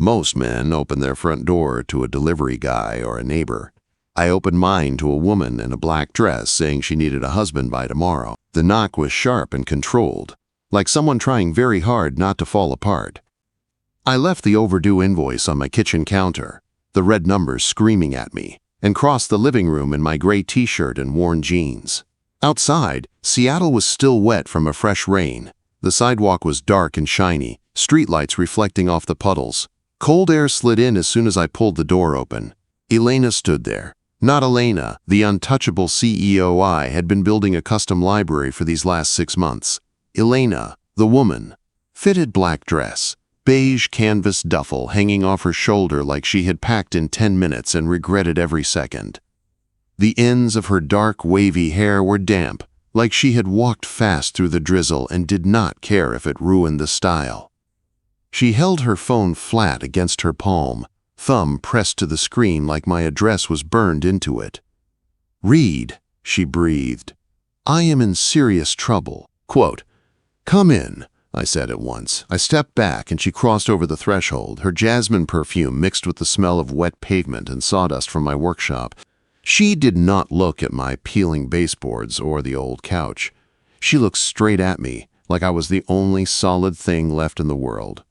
Most men open their front door to a delivery guy or a neighbor. I opened mine to a woman in a black dress saying she needed a husband by tomorrow. The knock was sharp and controlled, like someone trying very hard not to fall apart. I left the overdue invoice on my kitchen counter, the red numbers screaming at me, and crossed the living room in my gray t-shirt and worn jeans. Outside, Seattle was still wet from a fresh rain. The sidewalk was dark and shiny, streetlights reflecting off the puddles. Cold air slid in as soon as I pulled the door open. Elena stood there. Not Elena, the untouchable CEO I had been building a custom library for these last 6 months. Elena, the woman. Fitted black dress, beige canvas duffel hanging off her shoulder like she had packed in 10 minutes and regretted every second. The ends of her dark, wavy hair were damp, like she had walked fast through the drizzle and did not care if it ruined the style. She held her phone flat against her palm, thumb pressed to the screen like my address was burned into it. "Read," she breathed. "I am in serious trouble." Quote, "Come in," I said at once. I stepped back and she crossed over the threshold, her jasmine perfume mixed with the smell of wet pavement and sawdust from my workshop. She did not look at my peeling baseboards or the old couch. She looked straight at me, like I was the only solid thing left in the world.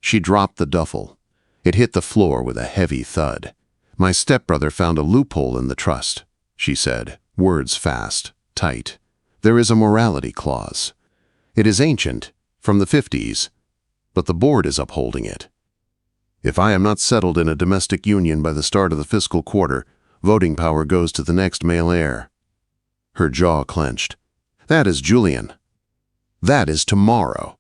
She dropped the duffel. It hit the floor with a heavy thud. "My stepbrother found a loophole in the trust," she said, words fast, tight. "There is a morality clause. It is ancient, from the 50s, but the board is upholding it. If I am not settled in a domestic union by the start of the fiscal quarter, voting power goes to the next male heir." Her jaw clenched. "That is Julian. That is tomorrow."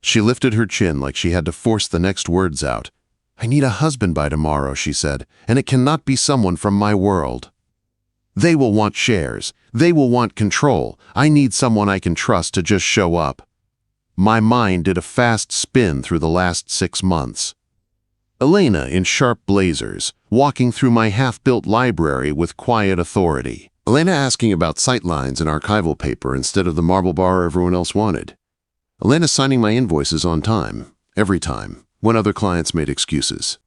She lifted her chin like she had to force the next words out. "I need a husband by tomorrow," she said, "and it cannot be someone from my world. They will want shares. They will want control. I need someone I can trust to just show up." My mind did a fast spin through the last 6 months. Elena in sharp blazers, walking through my half-built library with quiet authority. Elena asking about sightlines and archival paper instead of the marble bar everyone else wanted. Elena signing my invoices on time, every time, when other clients made excuses.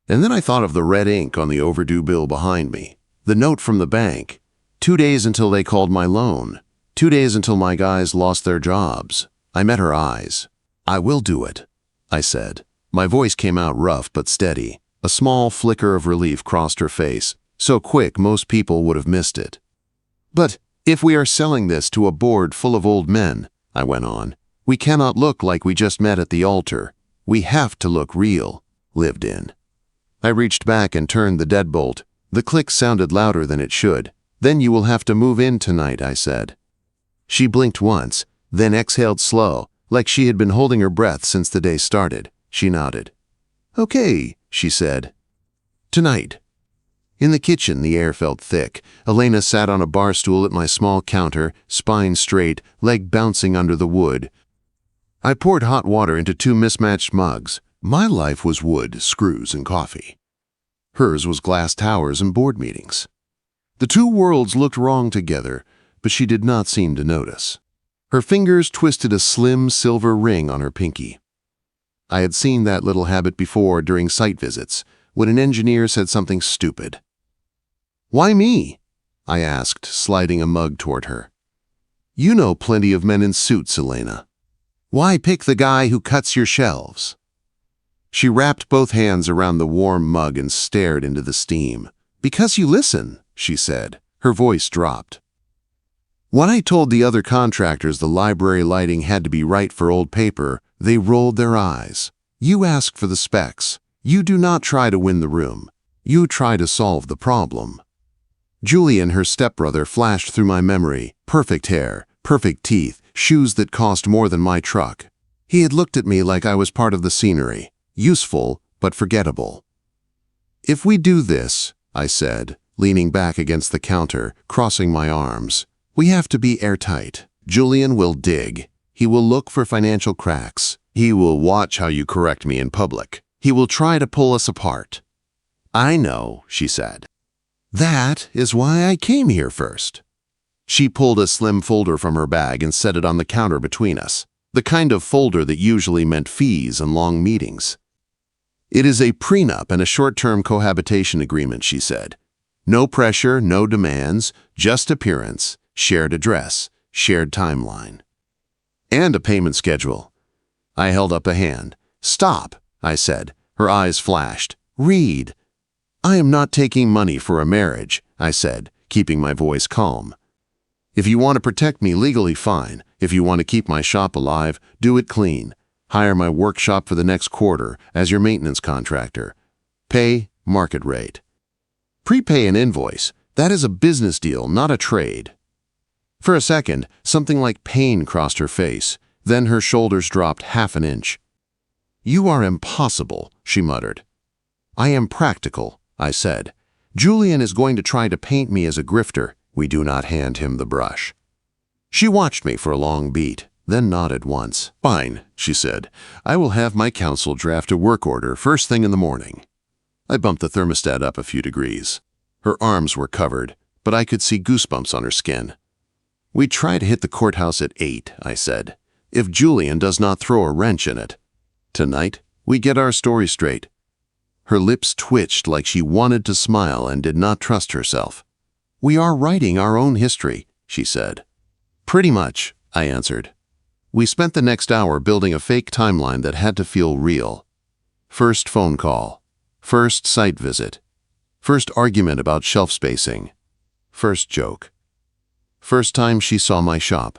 And then I thought of the red ink on the overdue bill behind me, the note from the bank. 2 days until they called my loan. 2 days until my guys lost their jobs. I met her eyes. "I will do it," I said. My voice came out rough but steady. A small flicker of relief crossed her face, so quick most people would have missed it. "But if we are selling this to a board full of old men," I went on, "we cannot look like we just met at the altar. We have to look real, lived in." I reached back and turned the deadbolt. The click sounded louder than it should. "Then you will have to move in tonight," I said. She blinked once, then exhaled slow, like she had been holding her breath since the day started. She nodded. "Okay," she said. "Tonight." In the kitchen, the air felt thick. Elena sat on a bar stool at my small counter, spine straight, leg bouncing under the wood. I poured hot water into 2 mismatched mugs. My life was wood, screws, and coffee. Hers was glass towers and board meetings. The 2 worlds looked wrong together, but she did not seem to notice. Her fingers twisted a slim silver ring on her pinky. I had seen that little habit before during site visits, when an engineer said something stupid. "Why me?" I asked, sliding a mug toward her. "You know plenty of men in suits, Elena. Why pick the guy who cuts your shelves?" She wrapped both hands around the warm mug and stared into the steam. "Because you listen," she said. Her voice dropped. "When I told the other contractors the library lighting had to be right for old paper, they rolled their eyes. You ask for the specs. You do not try to win the room. You try to solve the problem." Julian, her stepbrother, flashed through my memory. Perfect hair, perfect teeth, shoes that cost more than my truck. He had looked at me like I was part of the scenery, useful but forgettable. "If we do this," I said, leaning back against the counter, crossing my arms, "we have to be airtight. Julian will dig. He will look for financial cracks. He will watch how you correct me in public. He will try to pull us apart." "I know," she said. "That is why I came here first." She pulled a slim folder from her bag and set it on the counter between us, the kind of folder that usually meant fees and long meetings. It is a prenup and a short-term cohabitation agreement, she said. No pressure, no demands, just appearance, shared address, shared timeline. And a payment schedule. I held up a hand. Stop, I said. Her eyes flashed. Read. I am not taking money for a marriage, I said, keeping my voice calm. If you want to protect me legally, fine. If you want to keep my shop alive, do it clean. Hire my workshop for the next quarter as your maintenance contractor. Pay market rate. Prepay an invoice. That is a business deal, not a trade. For a second, something like pain crossed her face. Then her shoulders dropped half an inch. You are impossible, she muttered. I am practical, I said. Julian is going to try to paint me as a grifter. We do not hand him the brush. She watched me for a long beat, then nodded once. Fine, she said. I will have my counsel draft a work order first thing in the morning. I bumped the thermostat up a few degrees. Her arms were covered, but I could see goosebumps on her skin. We try to hit the courthouse at 8, I said, if Julian does not throw a wrench in it. Tonight, we get our story straight. Her lips twitched like she wanted to smile and did not trust herself. We are writing our own history, she said. Pretty much, I answered. We spent the next hour building a fake timeline that had to feel real. First phone call. First site visit. First argument about shelf spacing. First joke. First time she saw my shop.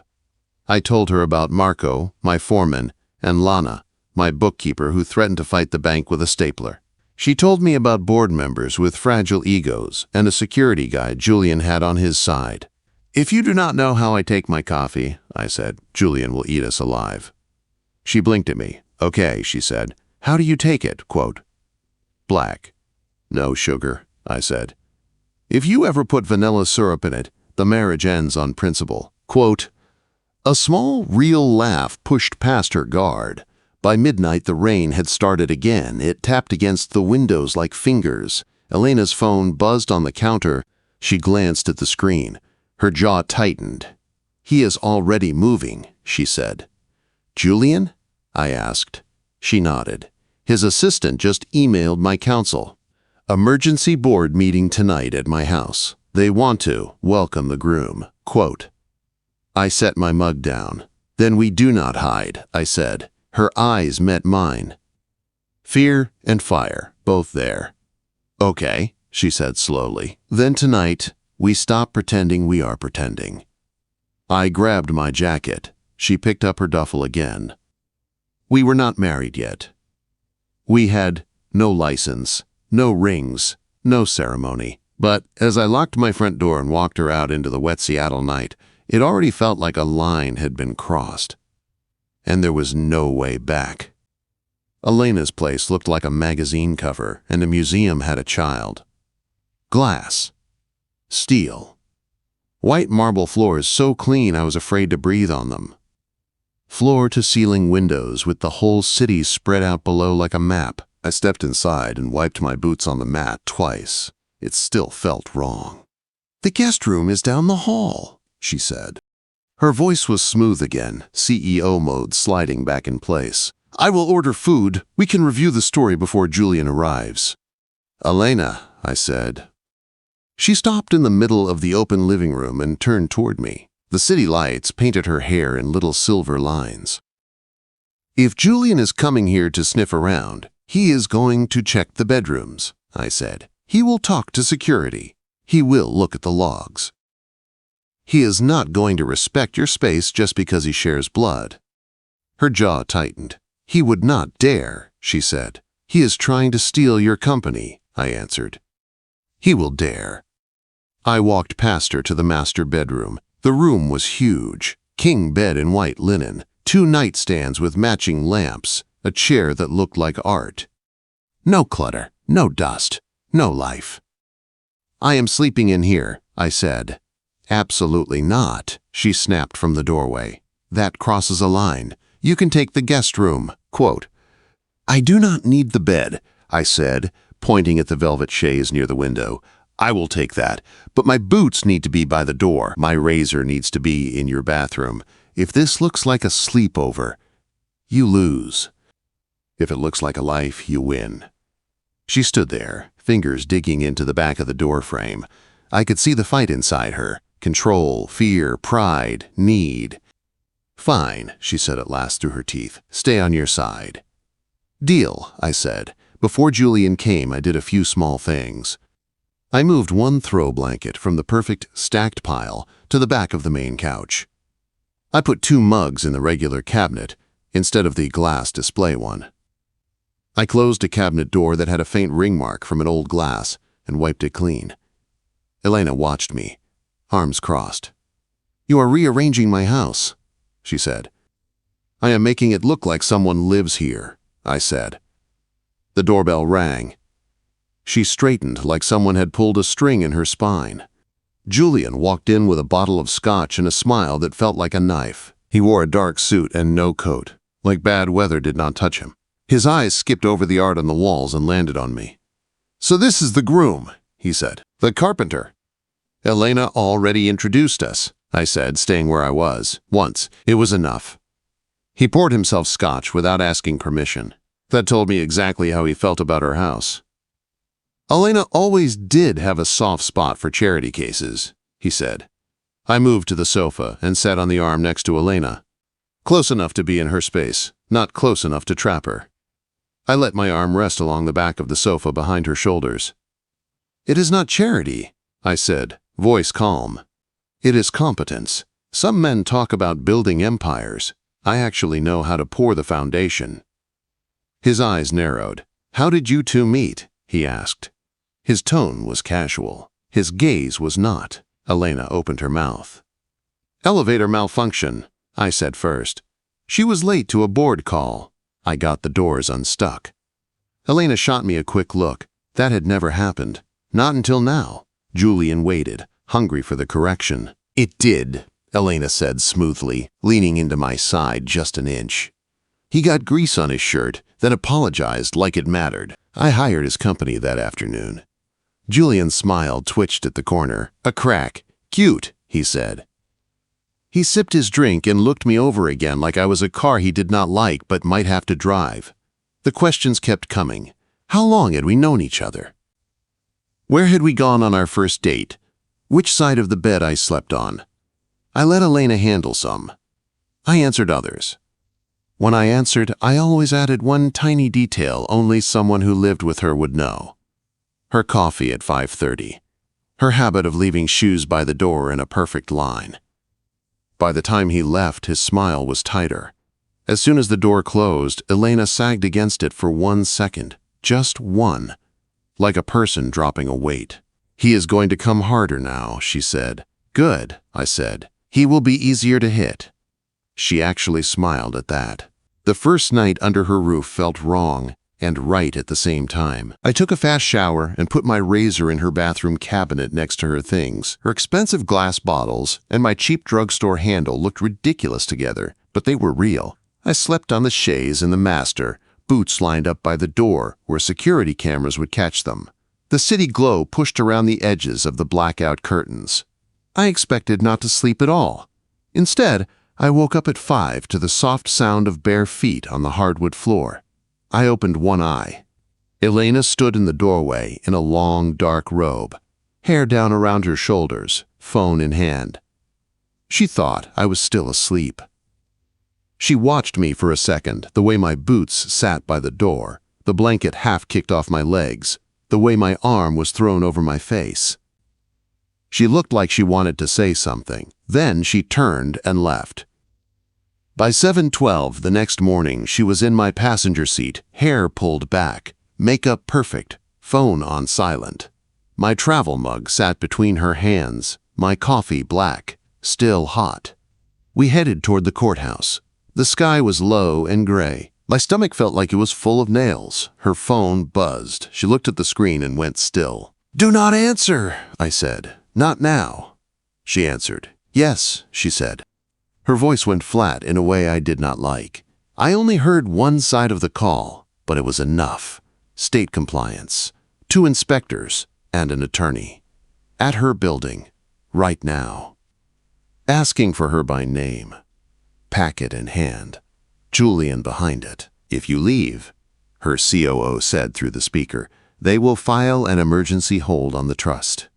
I told her about Marco, my foreman, and Lana, my bookkeeper who threatened to fight the bank with a stapler. She told me about board members with fragile egos and a security guy Julian had on his side. If you do not know how I take my coffee, I said, Julian will eat us alive. She blinked at me. Okay, she said. How do you take it? Quote. Black. No sugar, I said. If you ever put vanilla syrup in it, the marriage ends on principle. Quote. A small, real laugh pushed past her guard. By midnight, the rain had started again. It tapped against the windows like fingers. Elena's phone buzzed on the counter. She glanced at the screen. Her jaw tightened. He is already moving, she said. Julian? I asked. She nodded. His assistant just emailed my counsel. Emergency board meeting tonight at my house. They want to welcome the groom. Quote. I set my mug down. Then we do not hide, I said. Her eyes met mine. Fear and fire, both there. Okay, she said slowly. Then tonight, we stop pretending we are pretending. I grabbed my jacket. She picked up her duffel again. We were not married yet. We had no license, no rings, no ceremony. But as I locked my front door and walked her out into the wet Seattle night, it already felt like a line had been crossed. And there was no way back. Elena's place looked like a magazine cover, and the museum had a child. Glass. Steel. White marble floors so clean I was afraid to breathe on them. Floor-to-ceiling windows with the whole city spread out below like a map. I stepped inside and wiped my boots on the mat twice. It still felt wrong. The guest room is down the hall, she said. Her voice was smooth again, CEO mode sliding back in place. I will order food. We can review the story before Julian arrives. Elena, I said. She stopped in the middle of the open living room and turned toward me. The city lights painted her hair in little silver lines. If Julian is coming here to sniff around, he is going to check the bedrooms, I said. He will talk to security. He will look at the logs. He is not going to respect your space just because he shares blood. Her jaw tightened. He would not dare, she said. He is trying to steal your company, I answered. He will dare. I walked past her to the master bedroom. The room was huge. King bed in white linen, 2 nightstands with matching lamps, a chair that looked like art. No clutter, no dust, no life. I am sleeping in here, I said. Absolutely not, she snapped from the doorway. That crosses a line. You can take the guest room. Quote, I do not need the bed, I said, pointing at the velvet chaise near the window. I will take that, but my boots need to be by the door. My razor needs to be in your bathroom. If this looks like a sleepover, you lose. If it looks like a life, you win. She stood there, fingers digging into the back of the door frame. I could see the fight inside her. Control, fear, pride, need. "Fine," she said at last through her teeth. "Stay on your side." "Deal," I said. Before Julian came, I did a few small things. I moved one throw blanket from the perfect stacked pile to the back of the main couch. I put 2 mugs in the regular cabinet instead of the glass display one. I closed a cabinet door that had a faint ring mark from an old glass and wiped it clean. Elena watched me, arms crossed. "You are rearranging my house," she said. "I am making it look like someone lives here," I said. The doorbell rang. She straightened like someone had pulled a string in her spine. Julian walked in with a bottle of scotch and a smile that felt like a knife. He wore a dark suit and no coat, like bad weather did not touch him. His eyes skipped over the art on the walls and landed on me. "So this is the groom," he said. "The carpenter." "Elena already introduced us," I said, staying where I was. Once, it was enough. He poured himself scotch without asking permission. That told me exactly how he felt about her house. "Elena always did have a soft spot for charity cases," he said. I moved to the sofa and sat on the arm next to Elena. Close enough to be in her space, not close enough to trap her. I let my arm rest along the back of the sofa behind her shoulders. "It is not charity," I said, voice calm. "It is competence. Some men talk about building empires. I actually know how to pour the foundation." His eyes narrowed. "How did you two meet?" he asked. His tone was casual. His gaze was not. Elena opened her mouth. "Elevator malfunction," I said first. "She was late to a board call." I got the doors unstuck. Elena shot me a quick look. That had never happened. Not until now. Julian waited, hungry for the correction. "It did," Elena said smoothly, leaning into my side just an inch. "He got grease on his shirt, then apologized like it mattered. I hired his company that afternoon." Julian's smile twitched at the corner. "A crack. Cute," he said. He sipped his drink and looked me over again like I was a car he did not like but might have to drive. The questions kept coming. How long had we known each other? Where had we gone on our first date? Which side of the bed I slept on? I let Elena handle some. I answered others. When I answered, I always added one tiny detail only someone who lived with her would know. Her coffee at 5:30. Her habit of leaving shoes by the door in a perfect line. By the time he left, his smile was tighter. As soon as the door closed, Elena sagged against it for 1 second. Just one. Like a person dropping a weight. "He is going to come harder now," she said. "Good," I said. "He will be easier to hit." She actually smiled at that. The first night under her roof felt wrong and right at the same time. I took a fast shower and put my razor in her bathroom cabinet next to her things. Her expensive glass bottles and my cheap drugstore handle looked ridiculous together, but they were real. I slept on the chaise in the master, boots lined up by the door where security cameras would catch them. The city glow pushed around the edges of the blackout curtains. I expected not to sleep at all. Instead, I woke up at 5 to the soft sound of bare feet on the hardwood floor. I opened one eye. Elena stood in the doorway in a long, dark robe, hair down around her shoulders, phone in hand. She thought I was still asleep. She watched me for a second, the way my boots sat by the door, the blanket half kicked off my legs, the way my arm was thrown over my face. She looked like she wanted to say something. Then she turned and left. By 7:12 the next morning, she was in my passenger seat, hair pulled back, makeup perfect, phone on silent. My travel mug sat between her hands, my coffee black, still hot. We headed toward the courthouse. The sky was low and gray. My stomach felt like it was full of nails. Her phone buzzed. She looked at the screen and went still. "Do not answer," I said. "Not now." She answered. "Yes," she said. Her voice went flat in a way I did not like. I only heard one side of the call, but it was enough. State compliance. 2 inspectors and an attorney. At her building. Right now. Asking for her by name. Packet in hand. Julian behind it. "If you leave," her COO said through the speaker, They will file an emergency hold on the trust.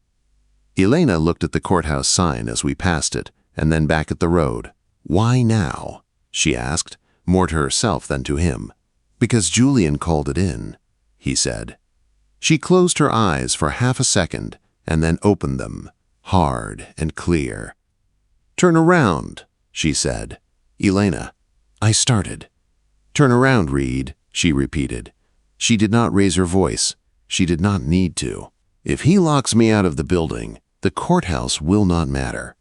Elena looked at the courthouse sign as we passed it, and then back at the road. Why now? She asked, more to herself than to him. Because Julian called it in, he said. She closed her eyes for half a second and then opened them, hard and clear. Turn around, she said. Elena, I started. Turn around, Reed, she repeated. She did not raise her voice. She did not need to. If he locks me out of the building, the courthouse will not matter.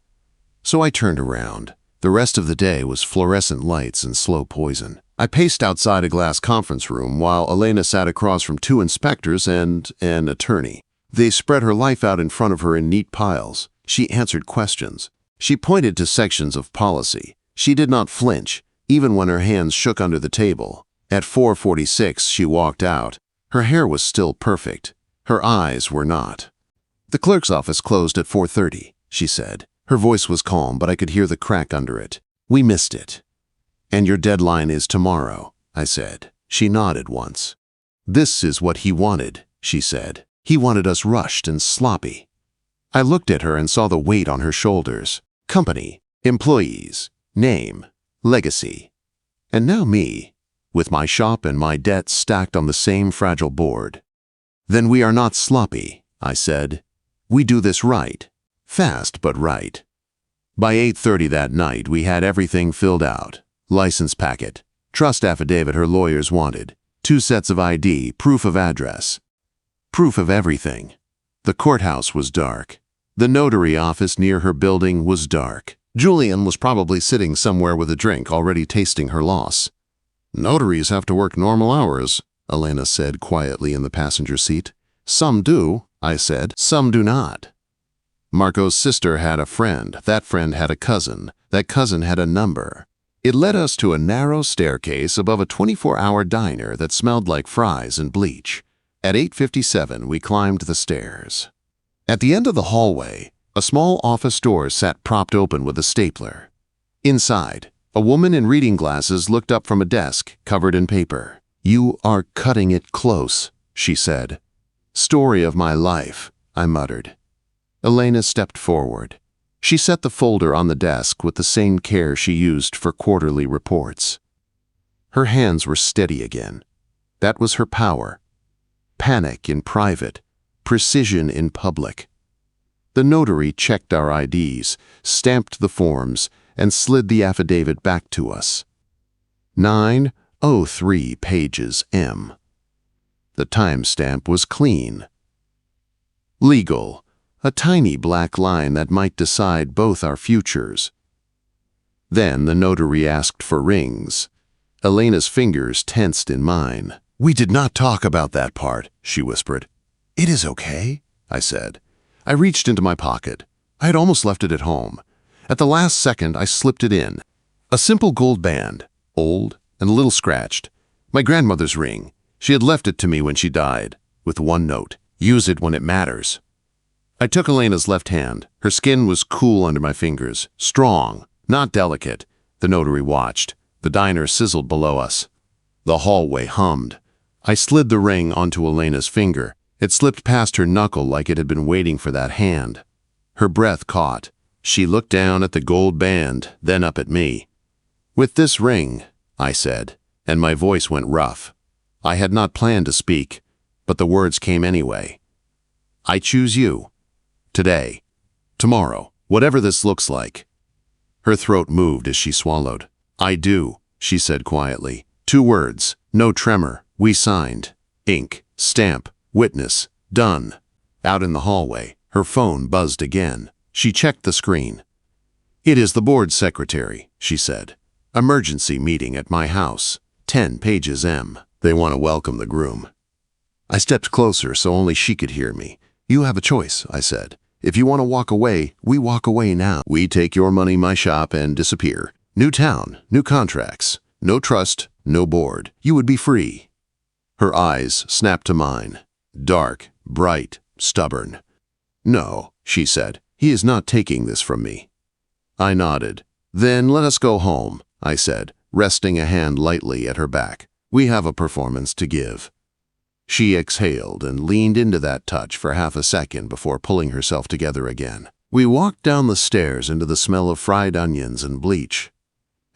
So I turned around. The rest of the day was fluorescent lights and slow poison. I paced outside a glass conference room while Elena sat across from 2 inspectors and an attorney. They spread her life out in front of her in neat piles. She answered questions. She pointed to sections of policy. She did not flinch, even when her hands shook under the table. At 4:46, she walked out. Her hair was still perfect. Her eyes were not. The clerk's office closed at 4:30, she said. Her voice was calm, but I could hear the crack under it. We missed it. And your deadline is tomorrow, I said. She nodded once. This is what he wanted, she said. He wanted us rushed and sloppy. I looked at her and saw the weight on her shoulders. Company, employees, name, legacy. And now me, with my shop and my debts stacked on the same fragile board. Then we are not sloppy, I said. We do this right. Fast but right. By 8:30 that night, we had everything filled out. License packet, trust affidavit her lawyers wanted, 2 sets of ID, proof of address. Proof of everything. The courthouse was dark. The notary office near her building was dark. Julian was probably sitting somewhere with a drink, already tasting her loss. Notaries have to work normal hours, Elena said quietly in the passenger seat. Some do, I said. Some do not. Marco's sister had a friend. That friend had a cousin. That cousin had a number. It led us to a narrow staircase above a 24-hour diner that smelled like fries and bleach. At 8:57, we climbed the stairs. At the end of the hallway, a small office door sat propped open with a stapler. Inside, a woman in reading glasses looked up from a desk covered in paper. You are cutting it close, she said. Story of my life, I muttered. Elena stepped forward. She set the folder on the desk with the same care she used for quarterly reports. Her hands were steady again. That was her power. Panic in private, precision in public. The notary checked our IDs, stamped the forms, and slid the affidavit back to us. 903 pages M. The timestamp was clean. Legal, a tiny black line that might decide both our futures. Then the notary asked for rings. Elena's fingers tensed in mine. We did not talk about that part, she whispered. It is okay, I said. I reached into my pocket. I had almost left it at home. At the last second, I slipped it in. A simple gold band, old and a little scratched. My grandmother's ring. She had left it to me when she died, with one note. Use it when it matters. I took Elena's left hand. Her skin was cool under my fingers, strong, not delicate. The notary watched. The diner sizzled below us. The hallway hummed. I slid the ring onto Elena's finger. It slipped past her knuckle like it had been waiting for that hand. Her breath caught. She looked down at the gold band, then up at me. With this ring, I said, and my voice went rough. I had not planned to speak, but the words came anyway. I choose you. Today. Tomorrow. Whatever this looks like. Her throat moved as she swallowed. I do, she said quietly. 2 words. No tremor. We signed. Ink. Stamp. Witness. Done. Out in the hallway, her phone buzzed again. She checked the screen. It is the board secretary, she said. Emergency meeting at my house. 10 pages M. They want to welcome the groom. I stepped closer so only she could hear me. You have a choice, I said. If you want to walk away, we walk away now. We take your money, my shop, and disappear. New town, new contracts. No trust, no board. You would be free. Her eyes snapped to mine. Dark, bright, stubborn. No, she said. He is not taking this from me. I nodded. Then let us go home, I said, resting a hand lightly at her back. We have a performance to give. She exhaled and leaned into that touch for half a second before pulling herself together again. We walked down the stairs into the smell of fried onions and bleach,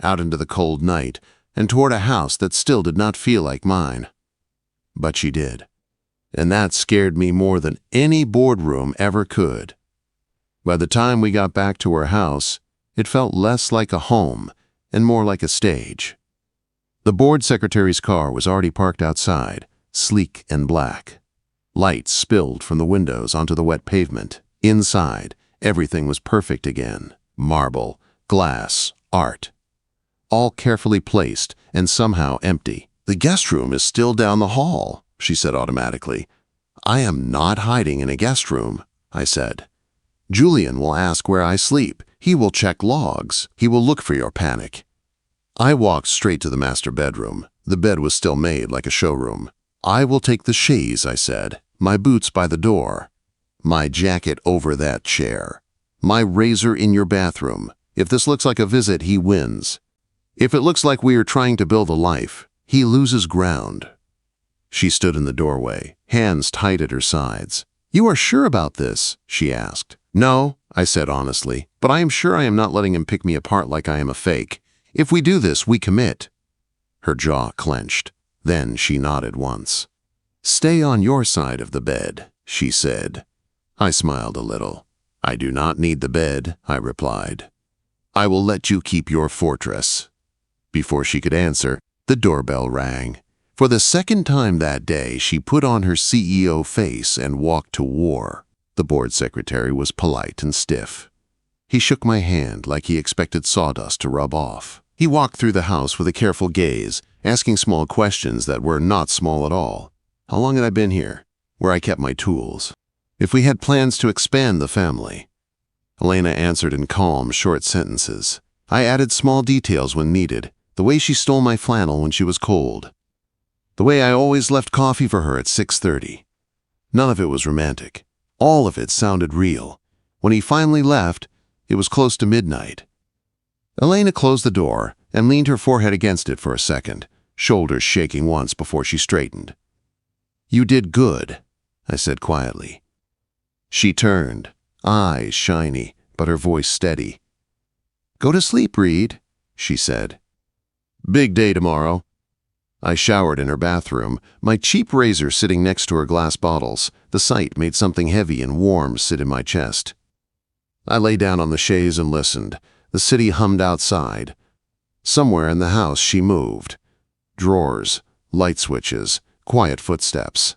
out into the cold night, and toward a house that still did not feel like mine. But she did. And that scared me more than any boardroom ever could. By the time we got back to her house, it felt less like a home and more like a stage. The board secretary's car was already parked outside, sleek and black. Lights spilled from the windows onto the wet pavement. Inside, everything was perfect again. Marble, glass, art. All carefully placed and somehow empty. "The guest room is still down the hall," she said automatically. "I am not hiding in a guest room," I said. "Julian will ask where I sleep. He will check logs. He will look for your panic." I walked straight to the master bedroom. The bed was still made like a showroom. "I will take the chaise," I said. "My boots by the door. My jacket over that chair. My razor in your bathroom. If this looks like a visit, he wins. If it looks like we are trying to build a life, he loses ground." She stood in the doorway, hands tight at her sides. "You are sure about this?" she asked. "No," I said honestly, "but I am sure I am not letting him pick me apart like I am a fake. If we do this, we commit." Her jaw clenched. Then she nodded once. "Stay on your side of the bed," she said. I smiled a little. "I do not need the bed," I replied. "I will let you keep your fortress." Before she could answer, the doorbell rang. For the second time that day, she put on her CEO face and walked to war. The board secretary was polite and stiff. He shook my hand like he expected sawdust to rub off. He walked through the house with a careful gaze, asking small questions that were not small at all. How long had I been here? Where I kept my tools? If we had plans to expand the family? Elena answered in calm, short sentences. I added small details when needed. The way she stole my flannel when she was cold. The way I always left coffee for her at 6:30. None of it was romantic. All of it sounded real. When he finally left, it was close to midnight. Elena closed the door and leaned her forehead against it for a second, shoulders shaking once before she straightened. "You did good," I said quietly. She turned, eyes shiny, but her voice steady. "Go to sleep, Reed," she said. "Big day tomorrow." I showered in her bathroom, my cheap razor sitting next to her glass bottles. The sight made something heavy and warm sit in my chest. I lay down on the chaise and listened. The city hummed outside. Somewhere in the house she moved. Drawers, light switches, quiet footsteps.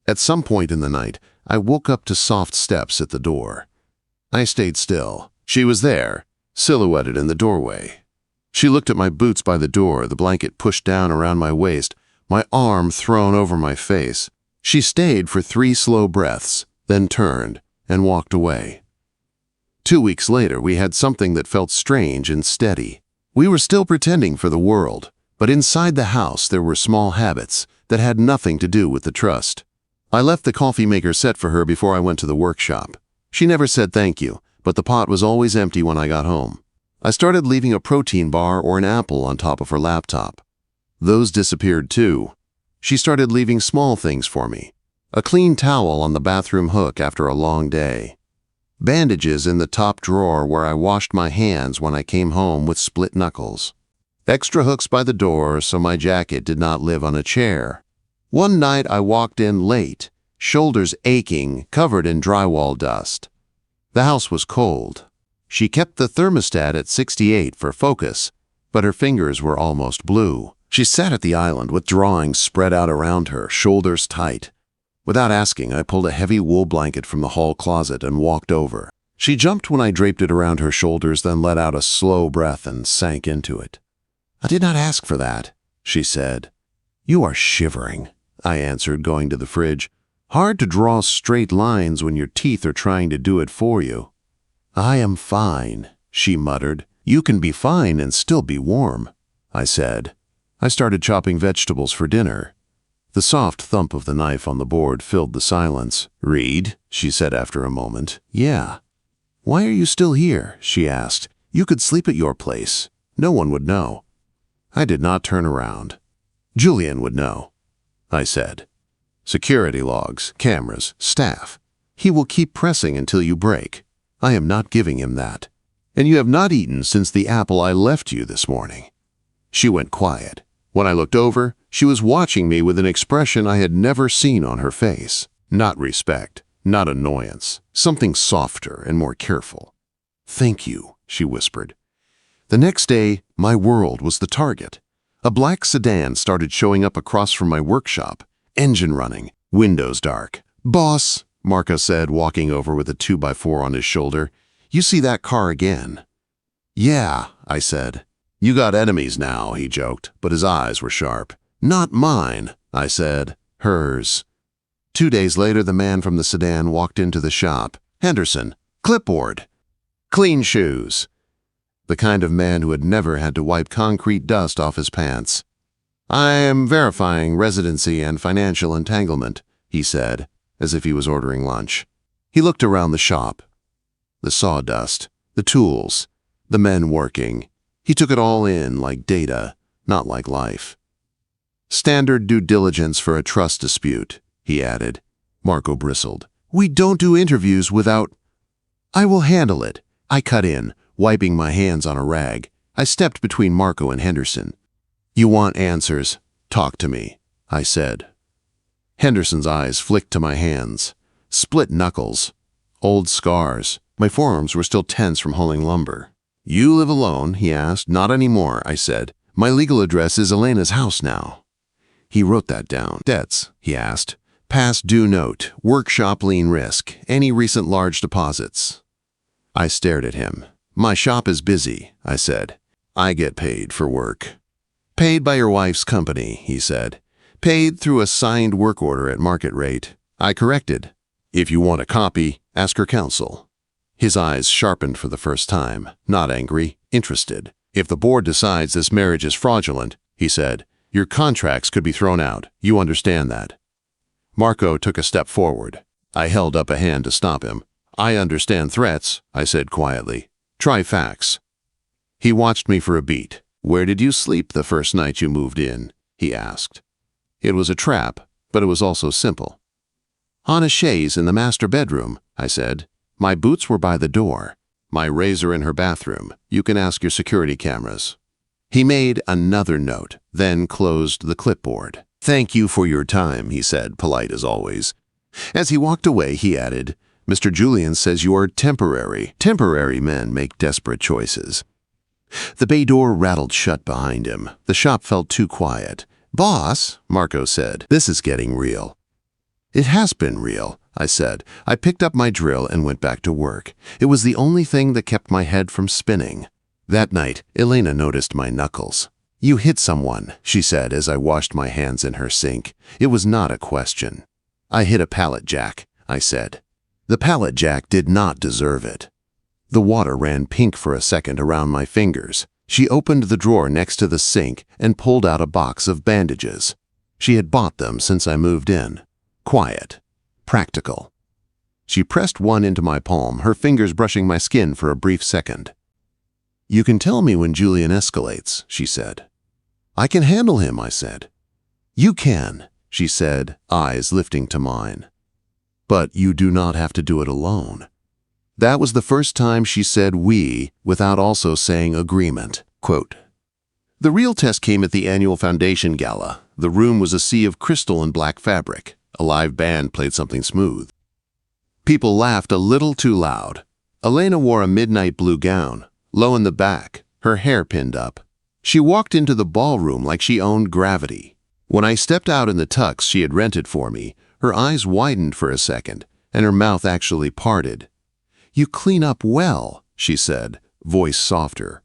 At some point in the night, I woke up to soft steps at the door. I stayed still. She was there, silhouetted in the doorway. She looked at my boots by the door, the blanket pushed down around my waist, my arm thrown over my face. She stayed for 3 slow breaths, then turned and walked away. 2 weeks later, we had something that felt strange and steady. We were still pretending for the world, but inside the house there were small habits that had nothing to do with the trust. I left the coffee maker set for her before I went to the workshop. She never said thank you, but the pot was always empty when I got home. I started leaving a protein bar or an apple on top of her laptop. Those disappeared too. She started leaving small things for me. A clean towel on the bathroom hook after a long day. Bandages in the top drawer where I washed my hands when I came home with split knuckles. Extra hooks by the door so my jacket did not live on a chair. One night I walked in late, shoulders aching, covered in drywall dust. The house was cold. She kept the thermostat at 68 for focus, but her fingers were almost blue. She sat at the island with drawings spread out around her, shoulders tight. Without asking, I pulled a heavy wool blanket from the hall closet and walked over. She jumped when I draped it around her shoulders, then let out a slow breath and sank into it. "I did not ask for that," she said. "You are shivering," I answered, going to the fridge. "Hard to draw straight lines when your teeth are trying to do it for you." "I am fine," she muttered. "You can be fine and still be warm," I said. I started chopping vegetables for dinner. The soft thump of the knife on the board filled the silence. "Reed," she said after a moment. "Yeah." "Why are you still here?" she asked. "You could sleep at your place. No one would know." I did not turn around. "Julian would know," I said. Security logs, cameras, staff. He will keep pressing until you break. I am not giving him that. And you have not eaten since the apple I left you this morning." She went quiet. When I looked over, she was watching me with an expression I had never seen on her face. Not respect, not annoyance, something softer and more careful. "Thank you," she whispered. The next day, my world was the target. A black sedan started showing up across from my workshop, engine running, windows dark. "Boss," Marco said, walking over with a 2x4 on his shoulder, "you see that car again?" "Yeah," I said. "You got enemies now," he joked, but his eyes were sharp. "Not mine," I said. "Hers." 2 days later, the man from the sedan walked into the shop. "Henderson, clipboard, clean shoes." The kind of man who had never had to wipe concrete dust off his pants. "I am verifying residency and financial entanglement," he said, as if he was ordering lunch. He looked around the shop. The sawdust, the tools, the men working. He took it all in like data, not like life. "Standard due diligence for a trust dispute," he added. Marco bristled. "We don't do interviews without—" "I will handle it," I cut in, wiping my hands on a rag. I stepped between Marco and Henderson. "You want answers? Talk to me," I said. Henderson's eyes flicked to my hands. Split knuckles. Old scars. My forearms were still tense from hauling lumber. "You live alone?" he asked. "Not anymore," I said. "My legal address is Elena's house now." He wrote that down. "Debts?" he asked. "Past due note, workshop lien risk, any recent large deposits?" I stared at him. "My shop is busy," I said. "I get paid for work." "Paid by your wife's company," he said. "Paid through a signed work order at market rate." I corrected. "If you want a copy, ask her counsel." His eyes sharpened for the first time, not angry, interested. "If the board decides this marriage is fraudulent," he said, "your contracts could be thrown out. You understand that?" Marco took a step forward. I held up a hand to stop him. "I understand threats," I said quietly. "Try facts." He watched me for a beat. "Where did you sleep the first night you moved in?" he asked. It was a trap, but it was also simple. "On a chaise in the master bedroom," I said. "My boots were by the door. My razor in her bathroom. You can ask your security cameras." He made another note, then closed the clipboard. "Thank you for your time," he said, polite as always. As he walked away, he added, "Mr. Julian says you are temporary. Temporary men make desperate choices." The bay door rattled shut behind him. The shop felt too quiet. "Boss," Marco said, "this is getting real." "It has been real," I said. I picked up my drill and went back to work. It was the only thing that kept my head from spinning. That night, Elena noticed my knuckles. "You hit someone," she said as I washed my hands in her sink. It was not a question. "I hit a pallet jack," I said. The pallet jack did not deserve it. The water ran pink for a second around my fingers. She opened the drawer next to the sink and pulled out a box of bandages. She had bought them since I moved in. Quiet. Practical. She pressed one into my palm, her fingers brushing my skin for a brief second. "You can tell me when Julian escalates," she said. "I can handle him," I said. "You can," she said, eyes lifting to mine. "But you do not have to do it alone." That was the first time she said "we" without also saying agreement. Quote, "The real test came at the annual foundation gala. The room was a sea of crystal and black fabric. A live band played something smooth. People laughed a little too loud. Elena wore a midnight blue gown, low in the back, her hair pinned up. She walked into the ballroom like she owned gravity. When I stepped out in the tux she had rented for me, her eyes widened for a second, and her mouth actually parted. "You clean up well," she said, voice softer.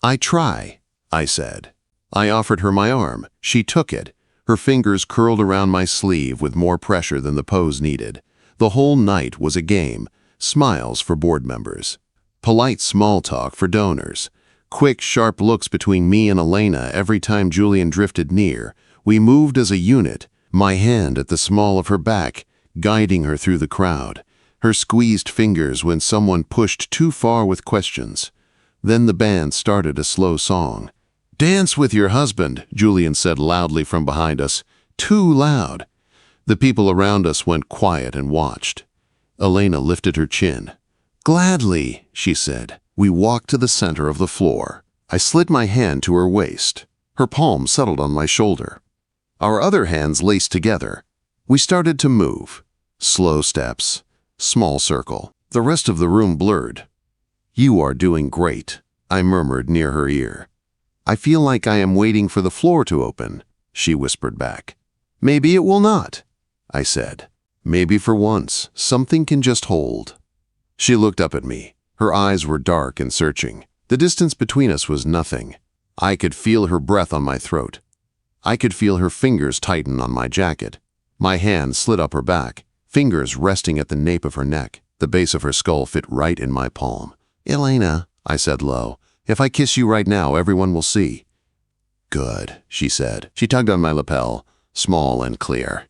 "I try," I said. I offered her my arm. She took it. Her fingers curled around my sleeve with more pressure than the pose needed. The whole night was a game. Smiles for board members. Polite small talk for donors. Quick, sharp looks between me and Elena every time Julian drifted near. We moved as a unit, my hand at the small of her back, guiding her through the crowd. Her squeezed fingers when someone pushed too far with questions. Then the band started a slow song. "Dance with your husband," Julian said loudly from behind us. Too loud. The people around us went quiet and watched. Elena lifted her chin. "Gladly," she said. We walked to the center of the floor. I slid my hand to her waist. Her palm settled on my shoulder. Our other hands laced together. We started to move. Slow steps. Small circle. The rest of the room blurred. "You are doing great," I murmured near her ear. "I feel like I am waiting for the floor to open," she whispered back. "Maybe it will not," I said. "Maybe for once, something can just hold." She looked up at me. Her eyes were dark and searching. The distance between us was nothing. I could feel her breath on my throat. I could feel her fingers tighten on my jacket. My hand slid up her back, fingers resting at the nape of her neck. The base of her skull fit right in my palm. "Elena," I said low, "if I kiss you right now, everyone will see." "Good," she said. She tugged on my lapel, small and clear.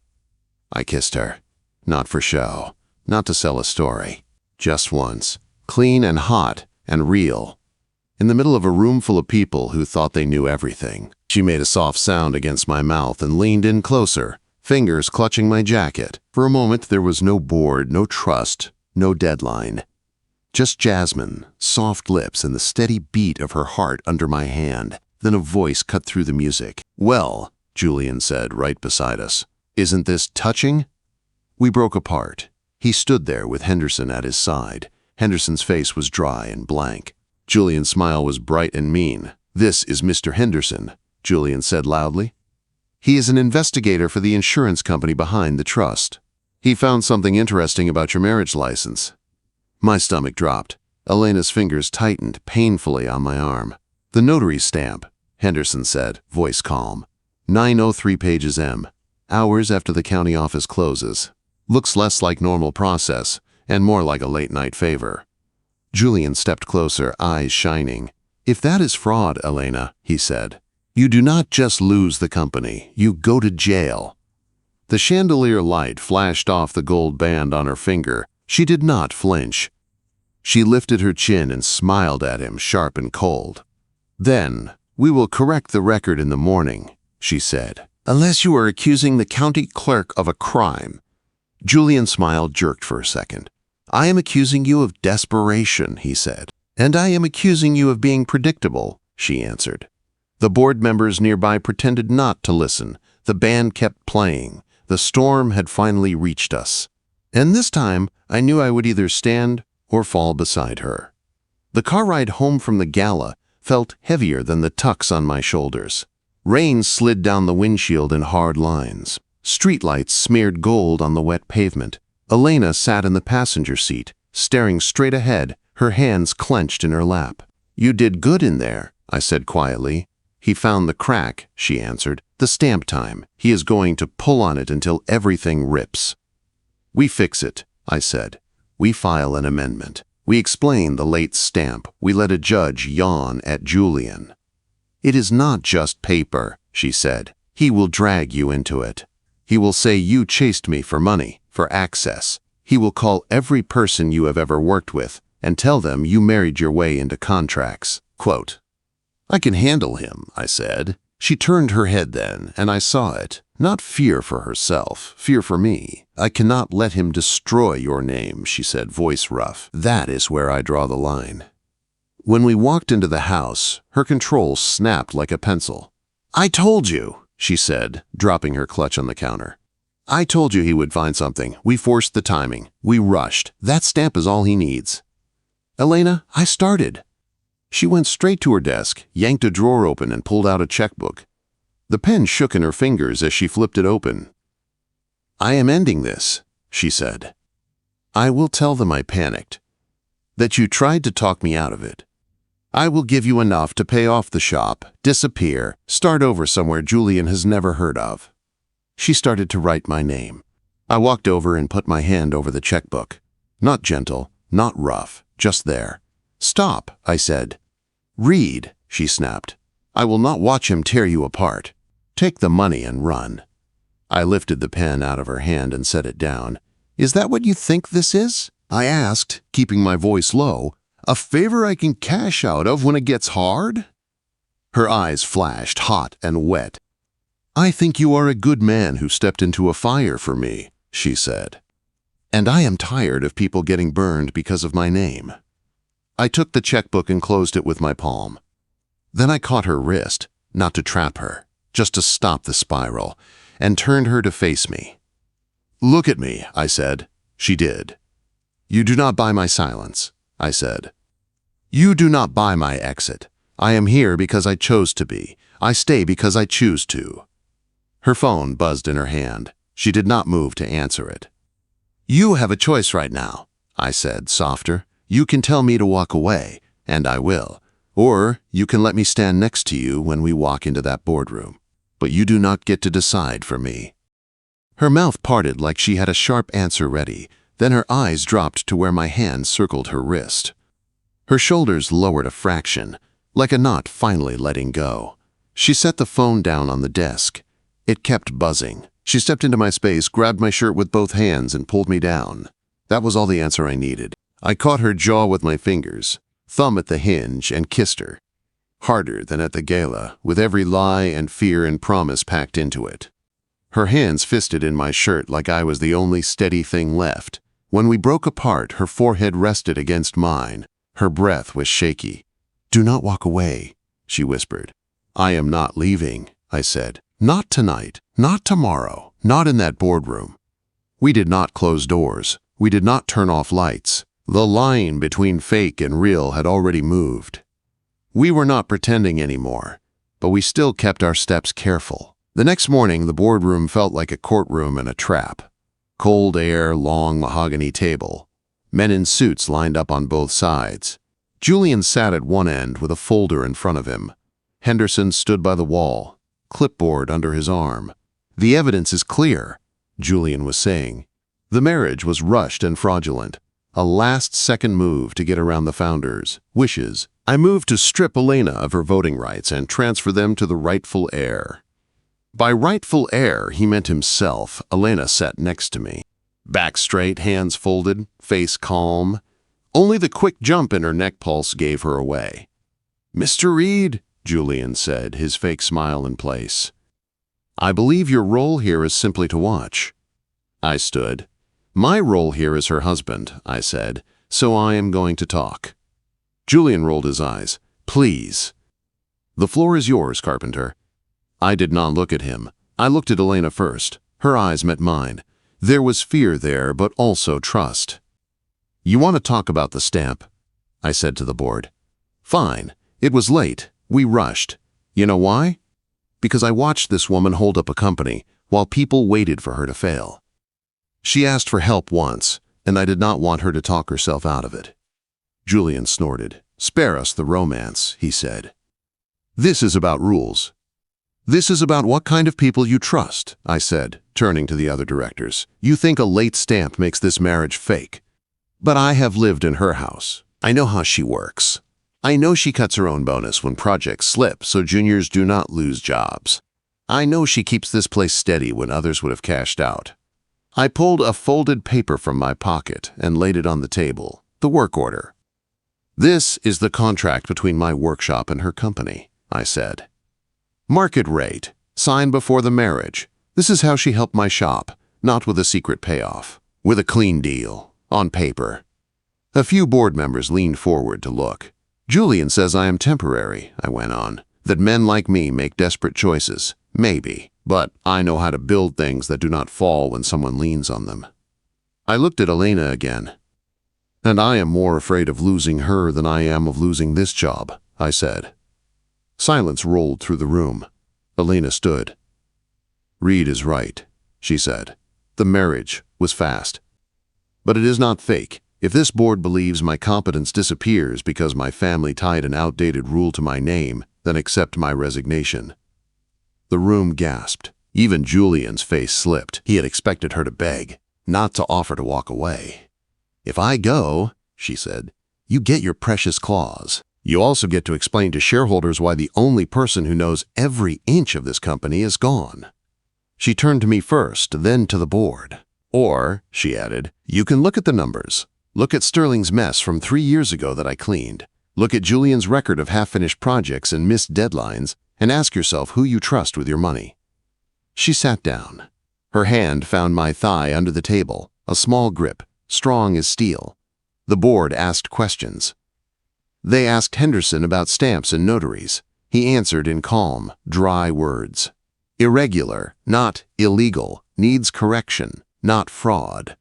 I kissed her. Not for show, not to sell a story. Just once, clean and hot and real. In the middle of a room full of people who thought they knew everything. She made a soft sound against my mouth and leaned in closer, fingers clutching my jacket. For a moment there was no board, no trust, no deadline. Just Jasmine, soft lips, and the steady beat of her heart under my hand. Then a voice cut through the music. "Well," Julian said right beside us, "isn't this touching?" We broke apart. He stood there with Henderson at his side. Henderson's face was dry and blank. Julian's smile was bright and mean. "This is Mr. Henderson," Julian said loudly. "He is an investigator for the insurance company behind the trust. He found something interesting about your marriage license." My stomach dropped. Elena's fingers tightened painfully on my arm. "The notary stamp," Henderson said, voice calm. 903 pages M. Hours after the county office closes. Looks less like normal process and more like a late-night favor. Julian stepped closer, eyes shining. "If that is fraud, Elena," he said, "you do not just lose the company, you go to jail." The chandelier light flashed off the gold band on her finger. She did not flinch. She lifted her chin and smiled at him, sharp and cold. "Then, we will correct the record in the morning," she said, "unless you are accusing the county clerk of a crime." Julian's smile jerked for a second. "I am accusing you of desperation," he said. "And I am accusing you of being predictable," she answered. The board members nearby pretended not to listen. The band kept playing. The storm had finally reached us. And this time, I knew I would either stand or fall beside her. The car ride home from the gala felt heavier than the tucks on my shoulders. Rain slid down the windshield in hard lines. Streetlights smeared gold on the wet pavement. Elena sat in the passenger seat, staring straight ahead, her hands clenched in her lap. "You did good in there," I said quietly. "He found the crack," she answered. "The stamp time. He is going to pull on it until everything rips." "We fix it," I said. "We file an amendment. We explain the late stamp. We let a judge yawn at Julian." "It is not just paper," she said. "He will drag you into it. He will say you chased me for money, for access. He will call every person you have ever worked with and tell them you married your way into contracts." Quote. "I can handle him," I said. She turned her head then, and I saw it. Not fear for herself, fear for me. "I cannot let him destroy your name," she said, voice rough. "That is where I draw the line." When we walked into the house, her control snapped like a pencil. "I told you," she said, dropping her clutch on the counter. "I told you he would find something. We forced the timing. We rushed. That stamp is all he needs." "Elena, I started." She went straight to her desk, yanked a drawer open, and pulled out a checkbook. The pen shook in her fingers as she flipped it open. "I am ending this," she said. "I will tell them I panicked, that you tried to talk me out of it. I will give you enough to pay off the shop, disappear, start over somewhere Julian has never heard of." She started to write my name. I walked over and put my hand over the checkbook. Not gentle, not rough, just there. "Stop," I said. "Read," she snapped. "I will not watch him tear you apart. Take the money and run." I lifted the pen out of her hand and set it down. "Is that what you think this is?" I asked, keeping my voice low. "A favor I can cash out of when it gets hard?" Her eyes flashed hot and wet. "I think you are a good man who stepped into a fire for me," she said. "And I am tired of people getting burned because of my name." I took the checkbook and closed it with my palm. Then I caught her wrist, not to trap her, just to stop the spiral, and turned her to face me. "Look at me," I said. She did. "You do not buy my silence," I said. "You do not buy my exit. I am here because I chose to be. I stay because I choose to." Her phone buzzed in her hand. She did not move to answer it. "You have a choice right now," I said, softer. "You can tell me to walk away, and I will. Or you can let me stand next to you when we walk into that boardroom. But you do not get to decide for me." Her mouth parted like she had a sharp answer ready. Then her eyes dropped to where my hand circled her wrist. Her shoulders lowered a fraction, like a knot finally letting go. She set the phone down on the desk. It kept buzzing. She stepped into my space, grabbed my shirt with both hands, and pulled me down. That was all the answer I needed. I caught her jaw with my fingers, thumb at the hinge, and kissed her. Harder than at the gala, with every lie and fear and promise packed into it. Her hands fisted in my shirt like I was the only steady thing left. When we broke apart, her forehead rested against mine. Her breath was shaky. "Do not walk away," she whispered. "I am not leaving," I said. "Not tonight, not tomorrow, not in that boardroom." We did not close doors. We did not turn off lights. The line between fake and real had already moved. We were not pretending anymore, but we still kept our steps careful. The next morning, the boardroom felt like a courtroom in a trap. Cold air, long mahogany table. Men in suits lined up on both sides. Julian sat at one end with a folder in front of him. Henderson stood by the wall, clipboard under his arm. "The evidence is clear," Julian was saying. The marriage was rushed and fraudulent. A last-second move to get around the founders' wishes. I moved to strip Elena of her voting rights and transfer them to the rightful heir. By rightful heir, he meant himself. Elena sat next to me. Back straight, hands folded, face calm. Only the quick jump in her neck pulse gave her away. "Mr. Reed," Julian said, his fake smile in place. "I believe your role here is simply to watch." I stood. "My role here is her husband," I said, "so I am going to talk." Julian rolled his eyes. "Please." "The floor is yours, Carpenter." I did not look at him. I looked at Elena first. Her eyes met mine. There was fear there, but also trust. "You want to talk about the stamp?" I said to the board. "Fine. It was late. We rushed. You know why? Because I watched this woman hold up a company while people waited for her to fail. She asked for help once, and I did not want her to talk herself out of it." Julian snorted. "Spare us the romance," he said. "This is about rules. This is about what kind of people you trust," I said, turning to the other directors. "You think a late stamp makes this marriage fake. But I have lived in her house. I know how she works. I know she cuts her own bonus when projects slip so juniors do not lose jobs. I know she keeps this place steady when others would have cashed out." I pulled a folded paper from my pocket and laid it on the table, the work order. "This is the contract between my workshop and her company," I said. "Market rate, signed before the marriage. This is how she helped my shop, not with a secret payoff. With a clean deal, on paper." A few board members leaned forward to look. "Julian says I am temporary," I went on, "that men like me make desperate choices. Maybe, but I know how to build things that do not fall when someone leans on them." I looked at Elena again. "And I am more afraid of losing her than I am of losing this job," I said. Silence rolled through the room. Elena stood. "Reed is right," she said. "The marriage was fast. But it is not fake. If this board believes my competence disappears because my family tied an outdated rule to my name, then accept my resignation." The room gasped. Even Julian's face slipped. He had expected her to beg, not to offer to walk away. "If I go," she said, "you get your precious clause. You also get to explain to shareholders why the only person who knows every inch of this company is gone." She turned to me first, then to the board. "Or," she added, "you can look at the numbers. Look at Sterling's mess from 3 years ago that I cleaned. Look at Julian's record of half-finished projects and missed deadlines, and ask yourself who you trust with your money." She sat down. Her hand found my thigh under the table, a small grip, strong as steel. The board asked questions. They asked Henderson about stamps and notaries. He answered in calm, dry words. Irregular, not illegal, needs correction, not fraud.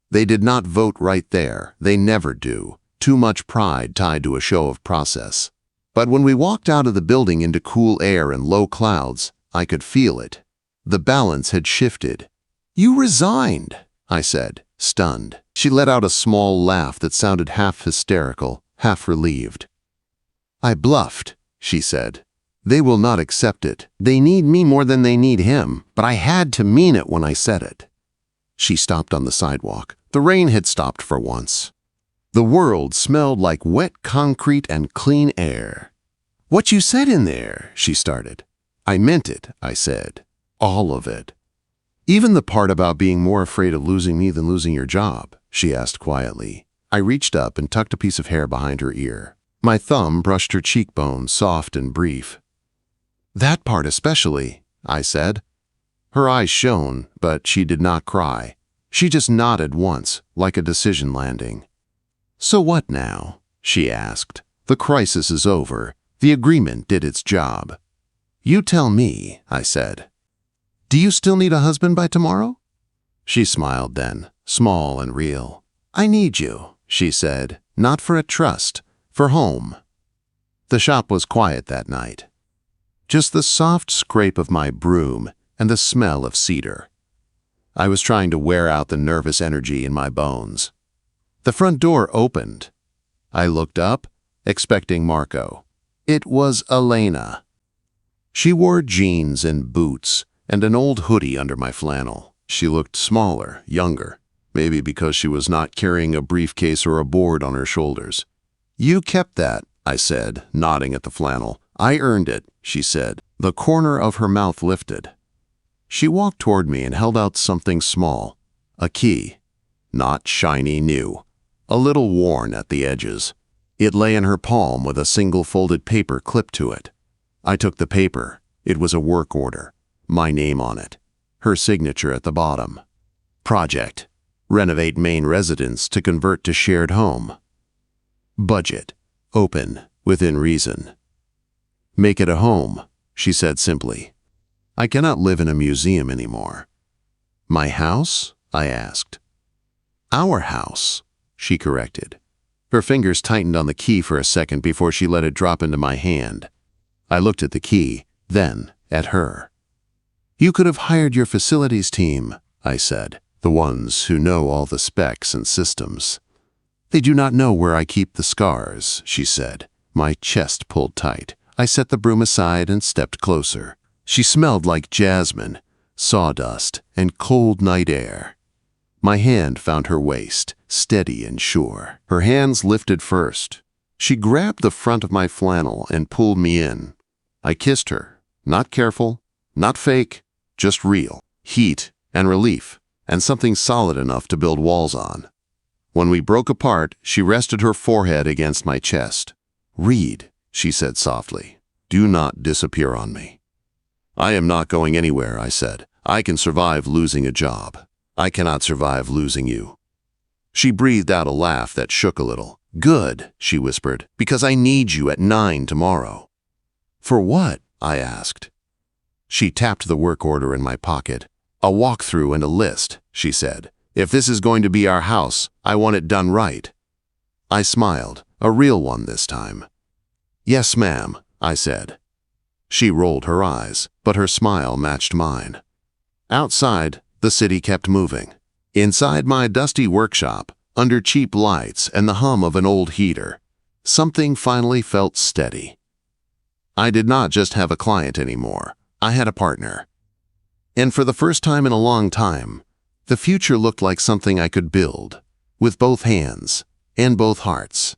They did not vote right there. They never do. Too much pride tied to a show of process. But when we walked out of the building into cool air and low clouds, I could feel it. The balance had shifted. "You resigned," I said, stunned. She let out a small laugh that sounded half hysterical, half relieved. "I bluffed," she said. "They will not accept it. They need me more than they need him, but I had to mean it when I said it." She stopped on the sidewalk. The rain had stopped for once. The world smelled like wet concrete and clean air. "What you said in there," she started. "I meant it," I said. "All of it." "Even the part about being more afraid of losing me than losing your job?" she asked quietly. I reached up and tucked a piece of hair behind her ear. My thumb brushed her cheekbone, soft and brief. "That part especially," I said. Her eyes shone, but she did not cry. She just nodded once, like a decision landing. "So what now?" she asked. "The crisis is over. The agreement did its job." "You tell me," I said. "Do you still need a husband by tomorrow?" She smiled then, small and real. "I need you," she said, "not for a trust, for home." The shop was quiet that night. Just the soft scrape of my broom and the smell of cedar. I was trying to wear out the nervous energy in my bones. The front door opened. I looked up, expecting Marco. It was Elena. She wore jeans and boots and an old hoodie under my flannel. She looked smaller, younger, maybe because she was not carrying a briefcase or a board on her shoulders. "You kept that," I said, nodding at the flannel. "I earned it," she said. The corner of her mouth lifted. She walked toward me and held out something small, a key. Not shiny new, a little worn at the edges. It lay in her palm with a single folded paper clipped to it. I took the paper. It was a work order, my name on it, her signature at the bottom. Project: renovate main residence to convert to shared home. Budget: open, within reason. "Make it a home," she said simply. "I cannot live in a museum anymore." "My house?" I asked. "Our house," she corrected. Her fingers tightened on the key for a second before she let it drop into my hand. I looked at the key, then at her. "You could have hired your facilities team," I said, "the ones who know all the specs and systems." "They do not know where I keep the scars," she said. My chest pulled tight. I set the broom aside and stepped closer. She smelled like jasmine, sawdust, and cold night air. My hand found her waist, steady and sure. Her hands lifted first. She grabbed the front of my flannel and pulled me in. I kissed her. Not careful, not fake, just real. Heat and relief, and something solid enough to build walls on. When we broke apart, she rested her forehead against my chest. "Read," she said softly. "Do not disappear on me." "I am not going anywhere," I said. "I can survive losing a job. I cannot survive losing you." She breathed out a laugh that shook a little. "Good," she whispered, "because I need you at 9 tomorrow." "For what?" I asked. She tapped the work order in my pocket. "A walkthrough and a list," she said. "If this is going to be our house, I want it done right." I smiled, a real one this time. "Yes, ma'am," I said. She rolled her eyes, but her smile matched mine. Outside, the city kept moving. Inside my dusty workshop, under cheap lights and the hum of an old heater, something finally felt steady. I did not just have a client anymore. I had a partner. And for the first time in a long time, the future looked like something I could build, with both hands and both hearts.